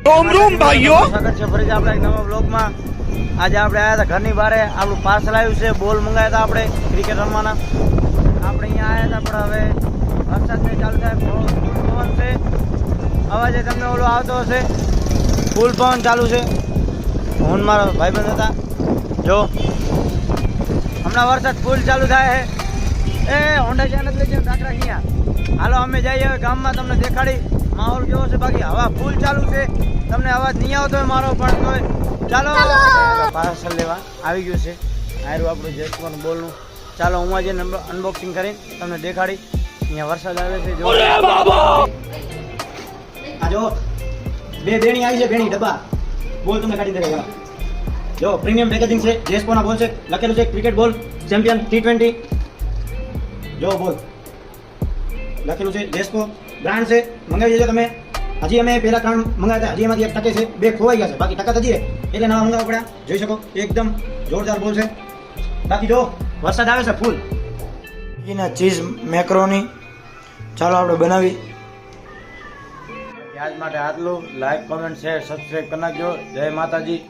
રોમ રોમ ભાઈઓ, સ્વાગત છે ફરીથી આપણા એક નવા બ્લોગમાં. આજે આપણે આવ્યા હતા ઘરની બહાર, આપણું પાર્સલ આવ્યું છે. બોલ મંગાવ્યા હતા આપણે ક્રિકેટ રમવાના. આપણે અહીંયા આવ્યા હતા પણ હવે વરસાદ ને ચાલુ થાય, ફૂલ પવન છે. અવાજે તમને ઓલો આવતો હશે, ફૂલ પવન ચાલુ છે. હું મારો ભાઈબંધ હતા. જો હમણાં વરસાદ ફૂલ ચાલુ થાય છે. એ હોન્ડા ચાનત લઈ જાય ડાકરા અહીંયા. હાલો અમે જઈએ હવે ગામમાં, તમને દેખાડી માહોલ કેવો છે. બાકી હવા ફૂલ ચાલુ છે, તમને અવાજ નહીં આવતો હોય મારો પણ તોય ચાલો પાર્સલ લેવા આવી ગયું છે. આયરું આપણું જેસવાનું બોલનું. ચાલો હું આજે અનબોક્સિંગ કરીને તમને દેખાડી. અહીંયા વરસાદ આવે છે. જો આ જો બે બેણી આવી છે, બેણી ડબ્બા બોલ તમને કાઢી દે. જો પ્રીમિયમ પેકેજિંગ છે, જેસકોના બોલ છે, લખેલું છે ક્રિકેટ બોલ ચેમ્પિયન T20. જો બોલ લખેલું છે જેસ્કો બ્રાન્ડ છે. મંગાવી દેજો તમે. હજી અમે પહેલા 3 મંગાવ્યા હતા, હજી એમાંથી એક ટકે છે, 2 ખોવાઈ ગયા છે. બાકી ટકા હજી એટલે નવા મંગાવવા પડ્યા. જોઈ શકો એકદમ જોરદાર બોલ છે. બાકી જો વરસાદ આવે છે ફૂલ. એના ચીઝ મેક્રોની ચાલો આપણે બનાવી. આજ માટે આટલું. લાઈક કોમેન્ટ શેર સબસ્ક્રાઈબ કરી નાખજો. જય માતાજી.